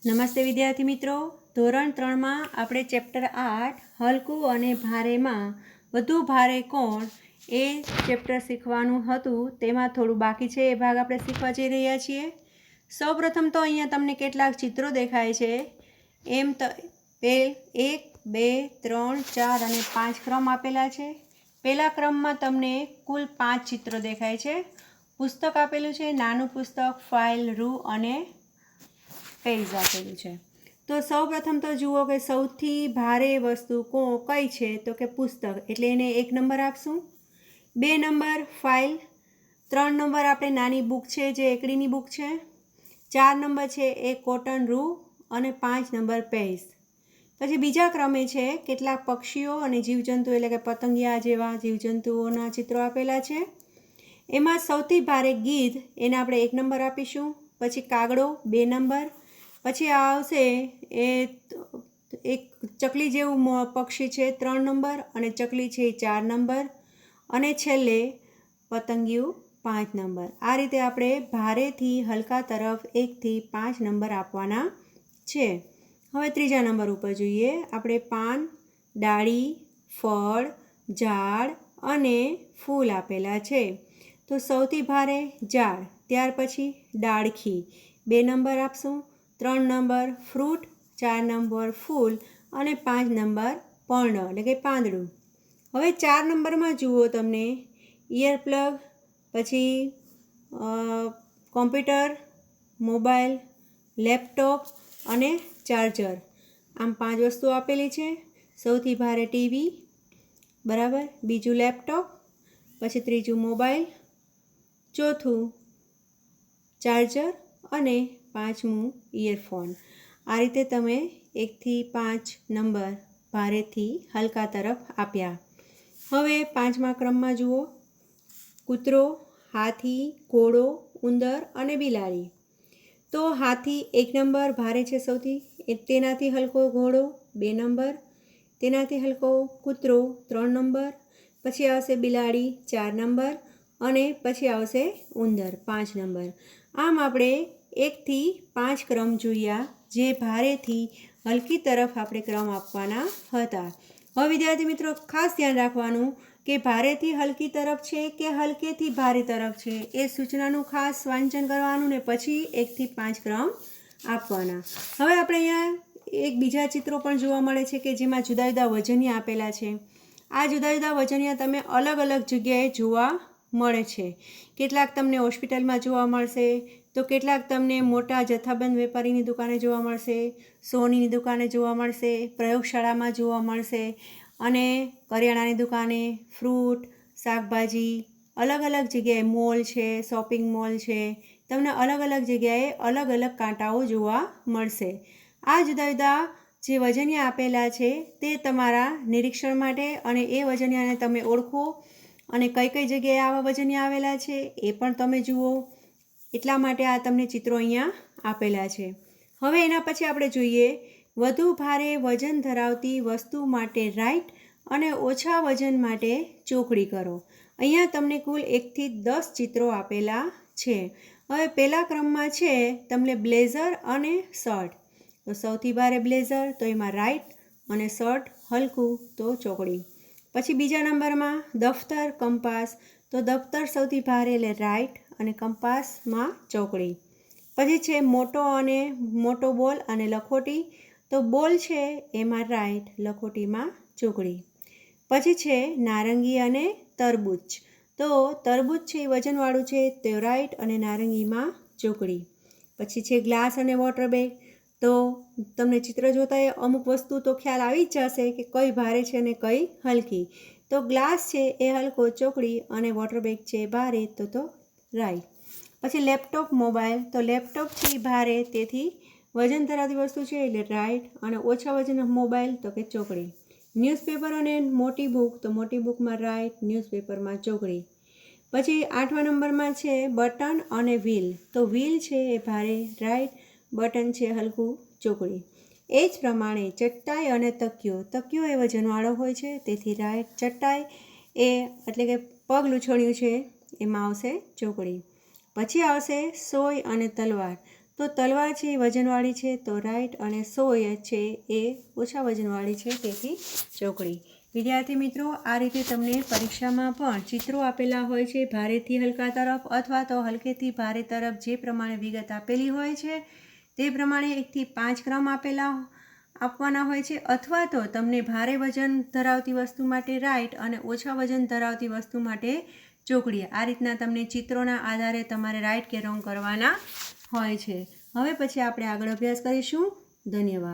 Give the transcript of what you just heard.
નમસ્તે વિદ્યાર્થી મિત્રો, ધોરણ 3માં આપણે ચેપ્ટર 8 હલકું અને ભારેમાં વધુ ભારે કોણ એ ચેપ્ટર શીખવાનું હતું. તેમાં થોડું બાકી છે, એ ભાગ આપણે શીખવા જઈ રહ્યા છીએ. સૌપ્રથમ તો અહીંયા તમને કેટલાક ચિત્રો દેખાય છે. એમ તો 1, 2, 3, 4 અને 5 ક્રમ આપેલા છે. પહેલા ક્રમમાં તમને કુલ 5 ચિત્રો દેખાય છે. પુસ્તક આપેલું છે, નાનું પુસ્તક, ફાઇલ, રૂ અને પેજ આપેલું છે. તો સૌપ્રથમ તો જુઓ કે સૌથી ભારે વસ્તુ કઈ છે, તો કે પુસ્તક, એટલે એને 1 નંબર આપશું. 2 નંબર ફાઇલ, 3 નંબર આપણે નાની બુક છે જે એકડીની બુક છે, 4 નંબર છે એ કોટન રૂ અને 5 નંબર પેજ. પછી બીજા ક્રમે છે કેટલાક પક્ષીઓ અને જીવજંતુ એટલે કે પતંગિયા જેવા જીવજંતુઓના ચિત્રો આપેલા છે. એમાં સૌથી ભારે ગીધ, એને આપણે 1 નંબર આપીશું. પછી કાગડો 2 નંબર. પછી આવશે એ એક ચકલી જેવું પક્ષી છે 3 નંબર અને ચકલી છે 4 નંબર અને છેલ્લે પતંગિયું 5 નંબર. આ રીતે આપણે ભારેથી હલકા તરફ 1 થી 5 નંબર આપવાના છે. હવે ત્રીજા નંબર ઉપર જોઈએ. આપણે પાન, ડાળી, ફળ, ઝાડ અને ફૂલ આપેલા છે. તો સૌથી ભારે ઝાડ, ત્યાર પછી ડાળખી 2 નંબર આપશું, 3 નંબર ફ્રૂટ, 4 નંબર ફૂલ અને 5 નંબર પર્ણ એટલે કે પાંદડું. હવે 4 નંબરમાં જુઓ તમને ઇયરપ્લગ, પછી કોમ્પ્યુટર, મોબાઈલ, લેપટોપ અને ચાર્જર, આમ 5 વસ્તુ આપેલી છે. સૌથી ભારે ટીવી, બરાબર, બીજું લેપટોપ, પછી ત્રીજું મોબાઈલ, ચોથું ચાર્જર અને 5મું ઇયરફોન. આ રીતે તમે 1 થી 5 નંબર ભારેથી હલકા તરફ આપ્યા. હવે 5મા ક્રમમાં જુઓ, કૂતરો, હાથી, ઘોડો, ઉંદર અને બિલાડી. તો હાથી 1 નંબર ભારે છે સૌથી, તેનાથી હલકો ઘોડો 2 નંબર, તેનાથી હલકો કૂતરો 3 નંબર, પછી આવશે બિલાડી 4 નંબર અને પછી આવશે ઉંદર 5 નંબર. આમ આપણે 1 થી 5 ક્રમ જોયા, જે ભારેથી હલકી તરફ આપણે ક્રમ આપવાના હતા. હવે વિદ્યાર્થી મિત્રો ખાસ ધ્યાન રાખવાનું કે ભારેથી હલકી તરફ છે કે હલકેથી ભારે તરફ છે, એ સૂચનાનું ખાસ વાંચન કરવાનું ને પછી 1 થી 5 ક્રમ આપવાના. હવે આપણે અહીંયા એક બીજા ચિત્રો પણ જોવા મળે છે કે જેમાં જુદા જુદા વજનિયા આપેલા છે. આ જુદા જુદા વજનિયા તમે અલગ અલગ જગ્યાએ જોવા મળે છે. કેટલાક તમને હોસ્પિટલમાં જોવા મળશે, તો કેટલાક તમને મોટા જથ્થાબંધ વેપારીની દુકાને જોવા મળશે, સોનીની દુકાને જોવા મળશે, પ્રયોગશાળામાં જોવા મળશે અને કરિયાણાની દુકાને, ફ્રૂટ, શાકભાજી, અલગ અલગ જગ્યાએ મોલ છે, શોપિંગ મોલ છે, તમને અલગ અલગ જગ્યાએ અલગ અલગ કાંટાઓ જોવા મળશે. આ જુદા જુદા જે વજનિયા આપેલા છે તે તમારા નિરીક્ષણ માટે, અને એ વજનિયાને તમે ઓળખો અને કઈ કઈ જગ્યાએ આવા વજનિયા આવેલા છે એ પણ તમે જુઓ, એટલા માટે આ તમને ચિત્રો અહીંયા આપેલા છે. હવે એના પછી આપણે જોઈએ, વધુ ભારે વજન ધરાવતી વસ્તુ માટે રાઈટ અને ઓછા વજન માટે ચોકડી કરો. અહીંયા તમને કુલ 1 થી 10 ચિત્રો આપેલા છે. હવે પહેલા ક્રમમાં છે તમને બ્લેઝર અને શર્ટ. તો સૌથી ભારે બ્લેઝર, તો એમાં રાઈટ, અને શર્ટ હલકું તો ચોકડી. પછી બીજા નંબરમાં દફતર, કંપાસ, તો દફતર સૌથી ભારે એટલે રાઈટ અને કંપાસમાં ચોકડી. પછી છે મોટો બોલ અને લખોટી, તો બોલ છે એમાં રાઈટ, લખોટીમાં ચોકડી. પછી છે નારંગી અને તરબૂચ, તો તરબૂચ છે એ વજનવાળું છે તો રાઈટ અને નારંગીમાં ચોકડી. પછી છે ગ્લાસ અને વોટર બેગ, તો તમને ચિત્ર જોતા અમુક વસ્તુ તો ખ્યાલ આવી જ જશે કે કઈ ભારે છે અને કઈ હલકી. તો ગ્લાસ છે એ હલકો ચોકડી અને વોટર બેગ છે ભારે તો રાઈટ. પછી લેપટોપ, મોબાઈલ, તો લેપટોપ છે એ ભારે, તેથી વજન ધરાવતી વસ્તુ છે એટલે રાઈટ, અને ઓછા વજન મોબાઈલ તો કે ચોકડી. ન્યૂઝપેપર અને મોટી બુક, તો મોટી બુકમાં રાઈટ, ન્યૂઝપેપરમાં ચોકડી. પછી 8મા નંબરમાં છે બટન અને વ્હીલ, તો વ્હીલ છે એ ભારે, રાઈટ, બટન છે હલકું, ચોકડી. એ જ પ્રમાણે ચટાઈ અને તકિયો, તકિયો એ વજનવાળો હોય છે તેથી રાઈટ, ચટાઈ એ એટલે કે પગ લૂછણ્યું છે એમાં આવશે ચોકડી. પછી આવશે સોય અને તલવાર, તો તલવાર છે એ વજનવાળી છે તો રાઈટ, અને 100 છે એ ઓછા વજનવાળી છે તેથી ચોકડી. વિદ્યાર્થી મિત્રો, આ રીતે તમને પરીક્ષામાં પણ ચિત્રો આપેલા હોય છે ભારેથી હલકા તરફ અથવા તો હલકેથી ભારે તરફ, જે પ્રમાણે વિગત આપેલી હોય છે તે પ્રમાણે 1 થી 5 ક્રમ આપવાના હોય છે, અથવા તો તમને ભારે વજન ધરાવતી વસ્તુ માટે રાઈટ અને ઓછા વજન ધરાવતી વસ્તુ માટે ચોકડી. આ રીતના તમને ચિત્રોના આધારે તમારે રાઈટ કે રોંગ કરવાના હોય છે. હવે પછી આપણે આગળ અભ્યાસ કરીશું. ધન્યવાદ.